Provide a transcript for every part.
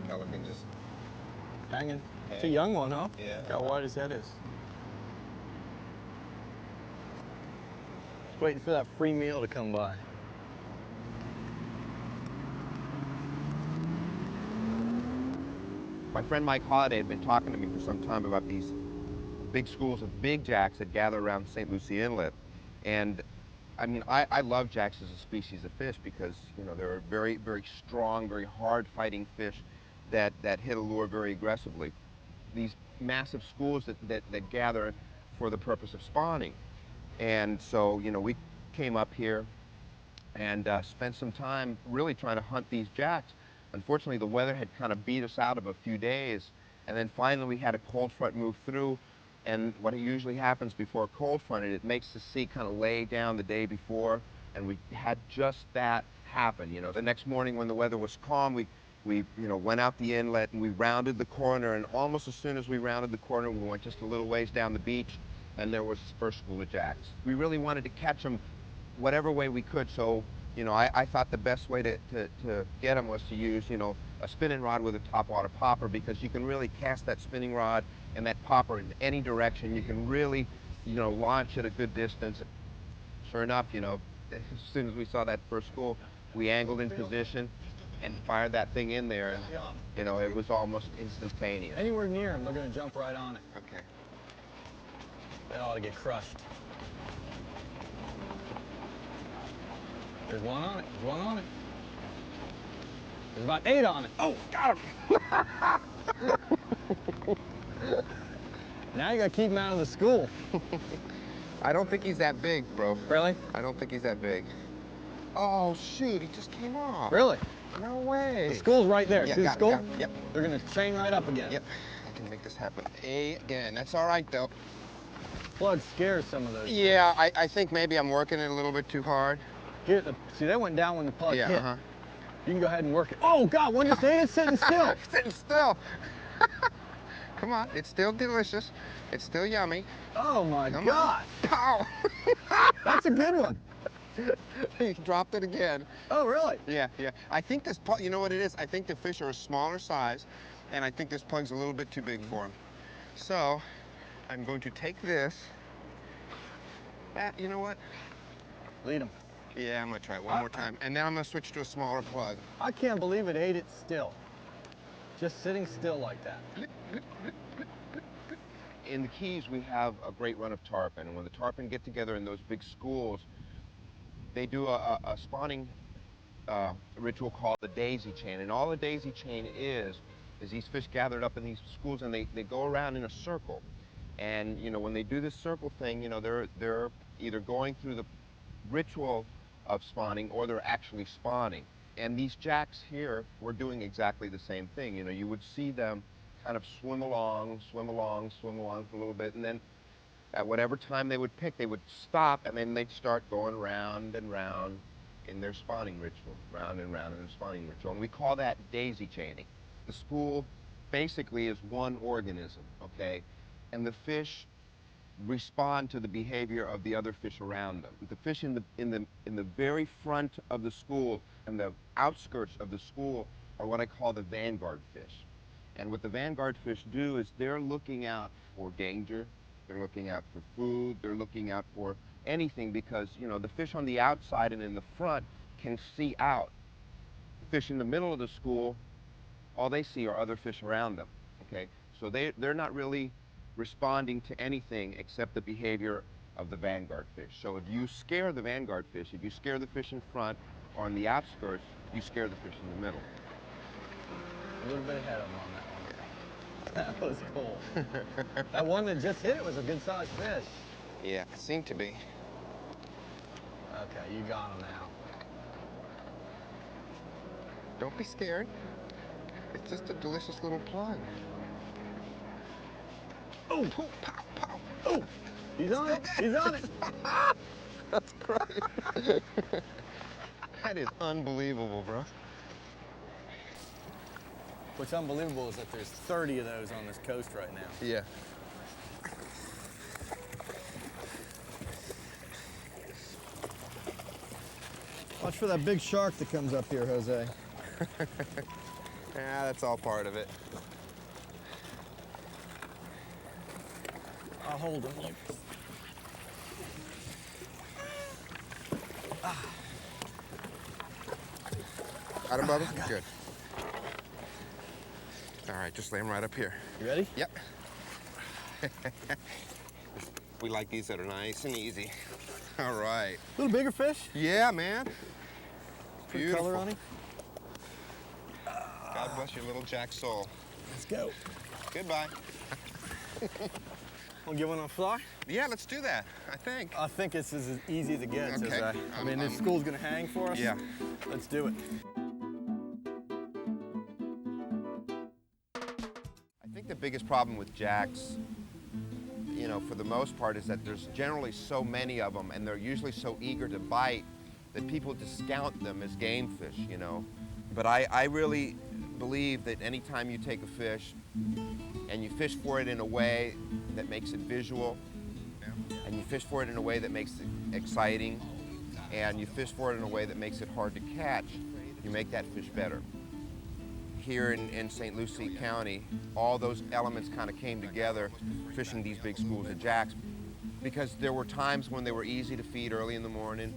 the pelican just Hanging. It's a hanging. young one, huh? Yeah. Look how wide his head is. Just waiting for that free meal to come by. My friend Mike Holliday had been talking to me for some time about these big schools of big jacks that gather around St. Lucie Inlet. And I mean, I love jacks as a species of fish because, you know, they're very, very strong, very hard fighting fish that hit a lure very aggressively. These massive schools that gather for the purpose of spawning. And so, you know, we came up here and spent some time really trying to hunt these jacks. Unfortunately, the weather had kind of beat us out of a few days, and then finally we had a cold front move through, and what usually happens before a cold front, it makes the sea kind of lay down the day before, and we had just that happen. You know, the next morning when the weather was calm, we went out the inlet and we rounded the corner, and almost as soon as we rounded the corner, we went just a little ways down the beach, and there was this first school of jacks. We really wanted to catch them whatever way we could, so you know, I thought the best way to get them was to use, you know, a spinning rod with a topwater popper, because you can really cast that spinning rod and that popper in any direction. You can really, you know, launch at a good distance. Sure enough, you know, as soon as we saw that first school, we angled in position and fired that thing in there, and, you know, it was almost instantaneous. Anywhere near them, they're going to jump right on it. Okay. They ought to get crushed. There's one on it. There's one on it. There's about 8 on it. Oh, got him. Now you got to keep him out of the school. I don't think he's that big, bro. Really? I don't think he's that big. Oh, shoot, he just came off. Really? No way. The school's right there. Yeah, See the got it, school? got it. Yep. They're going to chain right up again. Yep. I can make this happen again. That's all right, though. Plug scares some of those. Yeah, I think maybe I'm working it a little bit too hard. Here, see, that went down when the plug hit. Uh-huh. You can go ahead and work it. Oh, God, one just ate it sitting still. Sitting still. Come on, it's still delicious. It's still yummy. Oh, my God. Pow! That's a good one. He dropped it again. Oh, really? Yeah. I think this plug, you know what it is? I think the fish are a smaller size, and I think this plug's a little bit too big for him. So, I'm going to take this. You know what? Lead him. Yeah, I'm gonna try it one more time, and then I'm gonna switch to a smaller plug. I can't believe it ate it still. Just sitting still like that. In the Keys, we have a great run of tarpon, and when the tarpon get together in those big schools, they do a spawning ritual called the daisy chain, and all the daisy chain is these fish gathered up in these schools, and they go around in a circle. And you know, when they do this circle thing, you know, they're either going through the ritual of spawning or they're actually spawning. And these jacks here were doing exactly the same thing. You know, you would see them kind of swim along for a little bit, and then at whatever time they would pick, they would stop, and then they'd start going round and round in their spawning ritual, round and round in their spawning ritual. And we call that daisy chaining. The school basically is one organism, okay? And the fish respond to the behavior of the other fish around them. The fish in the very front of the school and the outskirts of the school are what I call the vanguard fish. And what the vanguard fish do is they're looking out for danger, they're looking out for food, they're looking out for anything, because you know the fish on the outside and in the front can see out. The fish in the middle of the school, all they see are other fish around them. Okay, so they're not really responding to anything except the behavior of the vanguard fish. So if you scare the vanguard fish, if you scare the fish in front or on the outskirts, you scare the fish in the middle. A little bit ahead of him on that one. That was cool. That one that just hit it was a good sized fish. Yeah, it seemed to be. Okay, you got him now. Don't be scared. It's just a delicious little plug. Oh, Pow, pow, pow. oh, he's on it, he's on it. That's great. That is unbelievable, bro. What's unbelievable is that there's 30 of those on this coast right now. Yeah. Watch for that big shark that comes up here, Jose. Yeah, that's all part of it. I'll hold him. Got him, Bubba? Good. All right, just lay him right up here. You ready? Yep. We like these that are nice and easy. All right. A little bigger fish? Yeah, man. Pretty Beautiful. color on him. God bless your little Jack soul. Let's go. Goodbye. Wanna give one on the fly? Yeah, let's do that, I think. I think it's as easy as it gets. Okay. I mean, this school's gonna hang for us. Yeah. Let's do it. I think the biggest problem with jacks, you know, for the most part, is that there's generally so many of them, and they're usually so eager to bite that people discount them as game fish, you know. But I really believe that anytime you take a fish and you fish for it in a way that makes it visual, and you fish for it in a way that makes it exciting, and you fish for it in a way that makes it hard to catch, you make that fish better. Here in St. Lucie County, all those elements kind of came together fishing these big schools of jacks, because there were times when they were easy to feed early in the morning,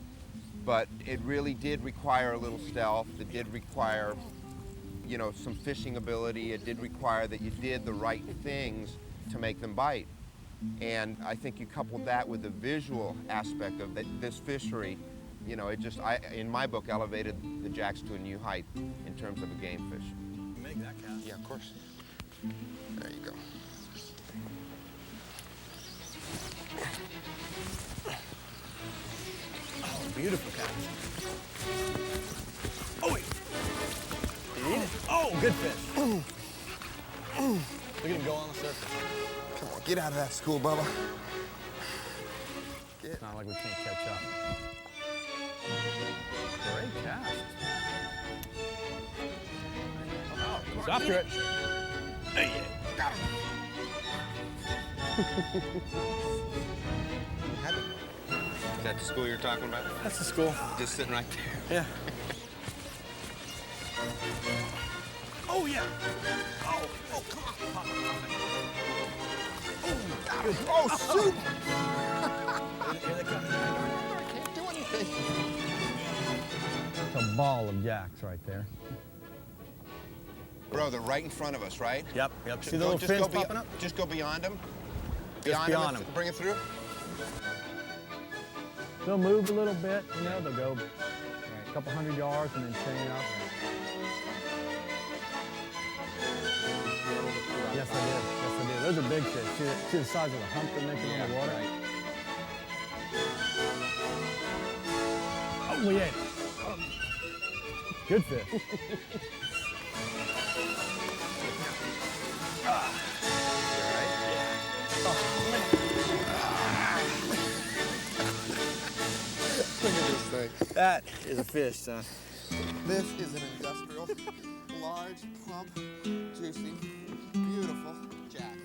but it really did require a little stealth. It did require, you know, some fishing ability. It did require that you did the right things to make them bite. And I think you coupled that with the visual aspect of this fishery, you know, it just, in my book, elevated the jacks to a new height in terms of a game fish. Make that cast. Yeah, of course. There you go. Oh, beautiful cast. Oh, wait. Did he eat it? Oh, good fish. Look at him go on the surface. Come on, get out of that school, Bubba. It's not like we can't catch up. Great cast. Oh, he's after it. Hey, Got him. Is that the school you're talking about? that's the school. Just sitting right there. Yeah. Oh, yeah. Oh, come on. Got him. Oh, shoot! Here they come. I can't do anything. It's a ball of jacks right there. Bro, they're right in front of us, right? Yep. See the Don't- little just fins go popping up? Just go beyond them. Just beyond and them. Bring it through. They'll move a little bit, you know, they'll go a couple hundred yards and then chain up. Yes, I did. Yes, I did. Those are big fish. See the size of the hump they're making on the water? Right. Oh, we ate it. Good fish. Look at this thing. That is a fish, son. This is an industrial, large, plump, juicy, beautiful jack.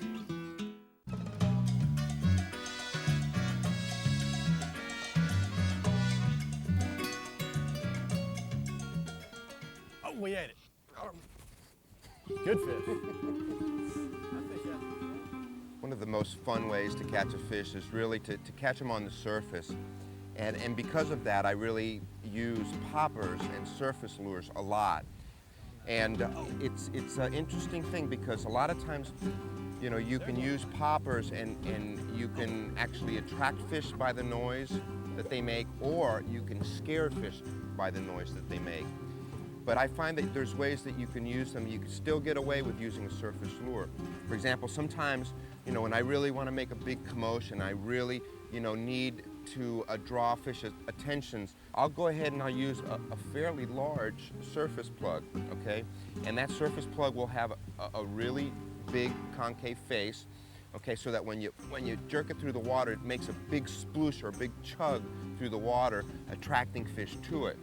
Oh, we ate it. Good fish. One of the most fun ways to catch a fish is really to catch them on the surface. And because of that, I really use poppers and surface lures a lot. And it's an interesting thing because a lot of times, you know, you can use poppers and you can actually attract fish by the noise that they make, or you can scare fish by the noise that they make. But I find that there's ways that you can use them. You can still get away with using a surface lure. For example, sometimes, you know, when I really want to make a big commotion, I really, you know, need to draw fish's attentions, I'll go ahead and I'll use a fairly large surface plug, okay? And that surface plug will have a really big concave face, okay, so that when you jerk it through the water, it makes a big sploosh or a big chug through the water, attracting fish to it.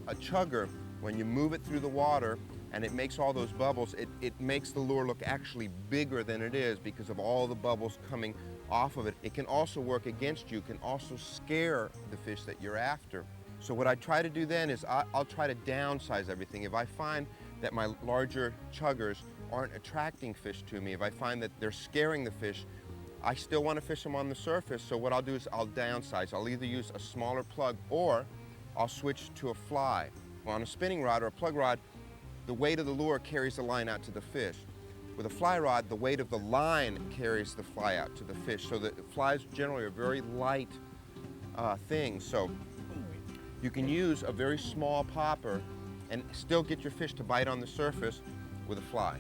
A chugger, when you move it through the water and it makes all those bubbles, it makes the lure look actually bigger than it is because of all the bubbles coming off of it. It can also work against you, can also scare the fish that you're after. So what I try to do then is I'll try to downsize everything. If I find that my larger chuggers aren't attracting fish to me, if I find that they're scaring the fish, I still want to fish them on the surface, so what I'll do is I'll downsize. I'll either use a smaller plug or I'll switch to a fly. Well, on a spinning rod or a plug rod, the weight of the lure carries the line out to the fish. With a fly rod, the weight of the line carries the fly out to the fish, so that flies generally are very light things. So you can use a very small popper and still get your fish to bite on the surface with a fly.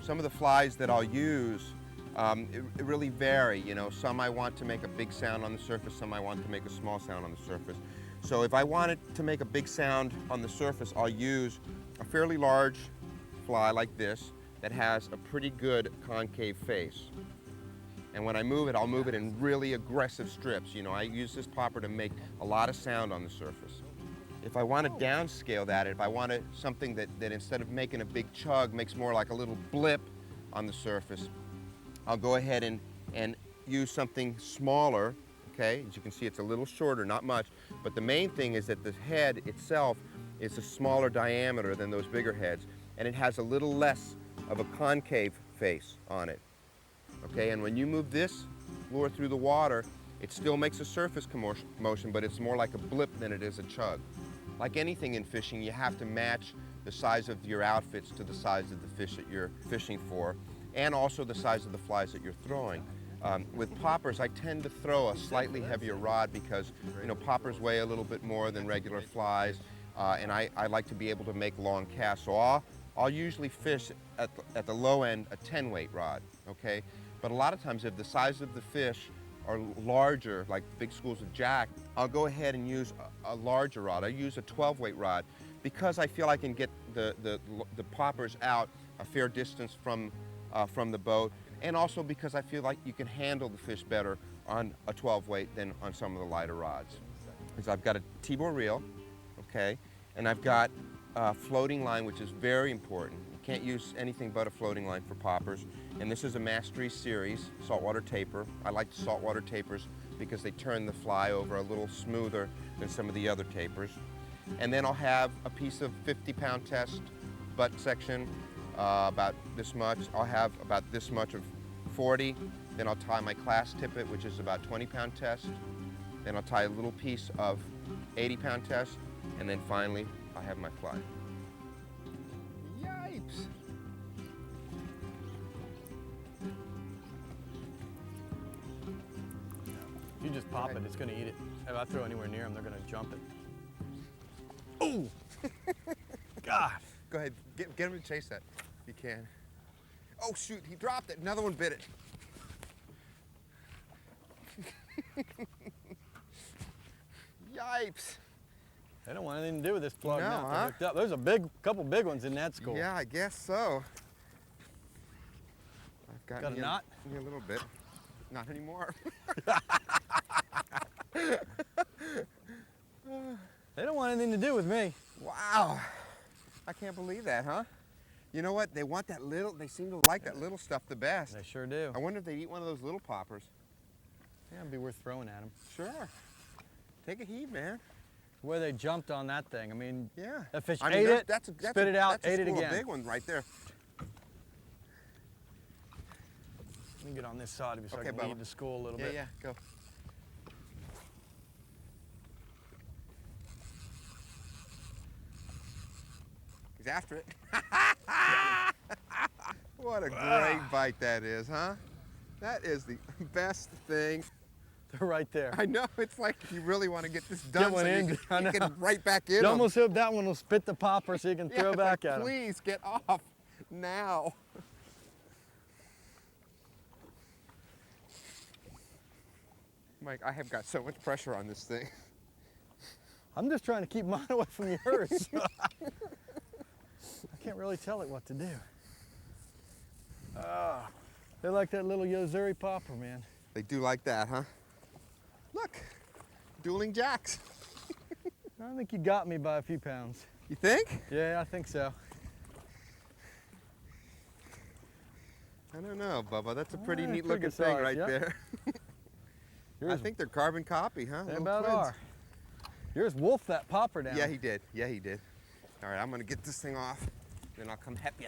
Some of the flies that I'll use, it really vary. You know, some I want to make a big sound on the surface, some I want to make a small sound on the surface. So if I wanted to make a big sound on the surface, I'll use a fairly large fly like this that has a pretty good concave face. And when I move it, I'll move it in really aggressive strips. You know, I use this popper to make a lot of sound on the surface. If I want to downscale that, if I want something that instead of making a big chug makes more like a little blip on the surface, I'll go ahead and use something smaller, okay? As you can see, it's a little shorter, not much, but the main thing is that the head itself is a smaller diameter than those bigger heads, and it has a little less of a concave face on it, okay? And when you move this lure through the water, it still makes a surface motion, but it's more like a blip than it is a chug. Like anything in fishing, you have to match the size of your outfits to the size of the fish that you're fishing for, and also the size of the flies that you're throwing. With poppers, I tend to throw a slightly heavier rod because, you know, poppers weigh a little bit more than regular flies, and I like to be able to make long casts. So I'll usually fish at the low end a 10 weight rod, okay? But a lot of times if the size of the fish are larger, like big schools of jack, I'll go ahead and use a larger rod. I use a 12 weight rod because I feel I can get the poppers out a fair distance from the boat, and also because I feel like you can handle the fish better on a 12 weight than on some of the lighter rods. Because I've got a T-bore reel, okay, and I've got a floating line, which is very important. You can't use anything but a floating line for poppers. And this is a Mastery Series saltwater taper. I like the saltwater tapers because they turn the fly over a little smoother than some of the other tapers. And then I'll have a piece of 50-pound test butt section, about this much. I'll have about this much of 40. Then I'll tie my class tippet, which is about 20-pound test. Then I'll tie a little piece of 80-pound test. And then finally, I have my fly. Yipes! You just pop it, it's gonna eat it. If I throw anywhere near them, they're gonna jump it. Oh! God! Go ahead, get him to chase that, if you can. Oh shoot, he dropped it, another one bit it. Yipes! They don't want anything to do with this plug No, now. huh? Hooked up. There's a couple big ones in that school. Yeah, I guess so. I've Got a knot? A little bit. Not anymore. They don't want anything to do with me. Wow. I can't believe that, huh? You know what? They want that little, they seem to like that little stuff the best. They sure do. I wonder if they'd eat one of those little poppers. Yeah, it'd be worth throwing at them. Sure. Take a heat, man. Where they jumped on that thing. I mean, yeah. that fish I mean, ate it, that's spit it out, ate it That's a again. big one right there. Let me get on this side of you so Okay, I can lead the school a little bit. Yeah, go. He's after it. What a great bite that is, huh? That is the best thing. They're right there. I know, it's like you really want to get this done Get one so in, you I know. can right back in You them. almost hope that one will spit the popper so you can throw back at him. Please get off now. Mike, I have got so much pressure on this thing. I'm just trying to keep mine away from yours. I can't really tell it what to do. They're like that little Yozuri popper, man. They do like that, huh? Look, dueling jacks. I think you got me by a few pounds. You think? Yeah, I think so. I don't know, Bubba. That's a pretty neat pretty looking good thing size, right yep. there. I think they're carbon copy, huh? They Little about twins. are. Yours wolfed that popper down. Yeah, he did. Yeah, he did. All right, I'm gonna get this thing off, then I'll come help you.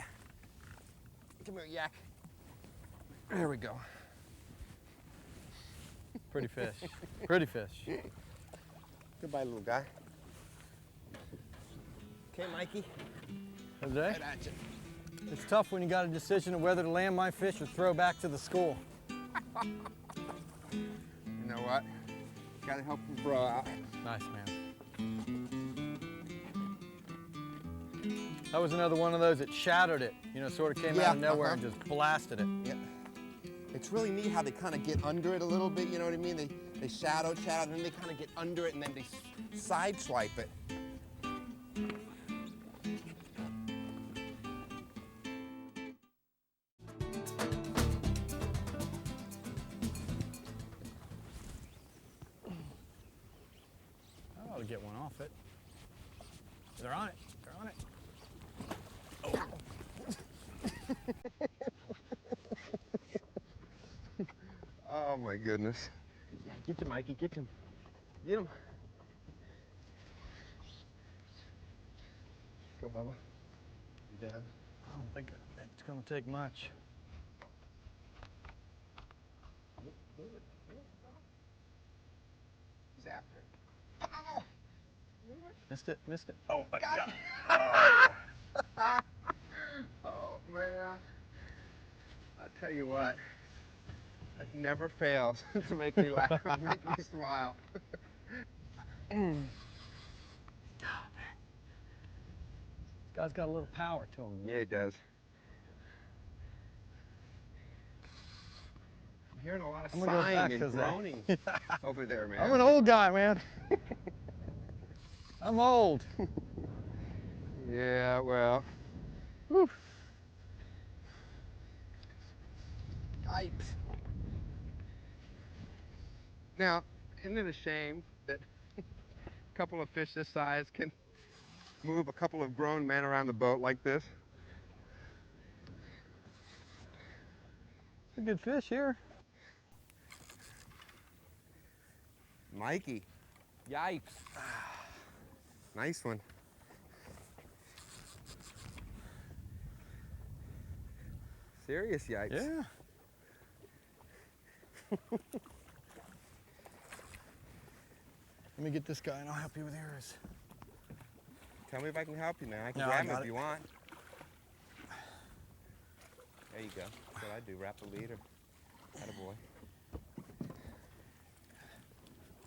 Come here, yak. There we go. Pretty fish. Pretty fish. Goodbye, little guy. Okay, Mikey. Jose, Right at you. it's tough when you got a decision of whether to land my fish or throw back to the school. You know what? Gotta help your bro out. Nice, man. That was another one of those that shadowed it. You know, sort of came out of nowhere and just blasted it. Yep. It's really neat how they kind of get under it a little bit, you know what I mean? They shadow, and then they kind of get under it, and then they side swipe it. I ought to get one off it. They're on it. They're on it. Oh my goodness. Yeah, get him, Mikey, get him. Get him. Go, Bubba. You down? I don't think it's going to take much. He's after it. Missed it, missed it. Oh my God. Oh man. I tell you what, it never fails to make me laugh, make me smile. This guy's got a little power to him. Yeah, he does. I'm hearing a lot of sighing and groaning over there, man. I'm an old guy, man. I'm old. Yeah, well. Whew. Yipes. Now, isn't it a shame that a couple of fish this size can move a couple of grown men around the boat like this? A good fish here. Mikey. Yipes. Nice one. Serious yipes. Yeah. Let me get this guy and I'll help you with yours. Tell me if I can help you, man. I can No, grab I him got if it. you want. There you go. That's what I do. Wrap the leader. Attaboy.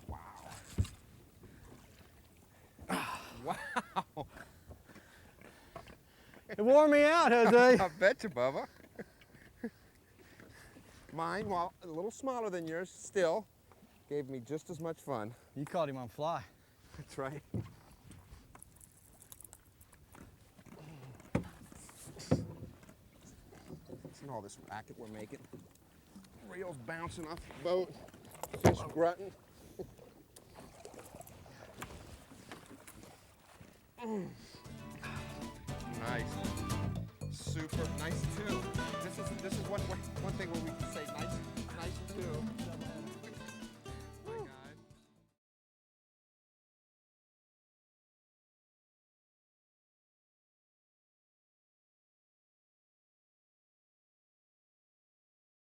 Wow. Wow. It wore me out, Jose. I bet you, Bubba. Mine, while a little smaller than yours, still gave me just as much fun. You caught him on fly. That's right. Listen to all this racket we're making. Reels bouncing off the boat, fish grunting. Nice. Super nice too. This is one thing where we can say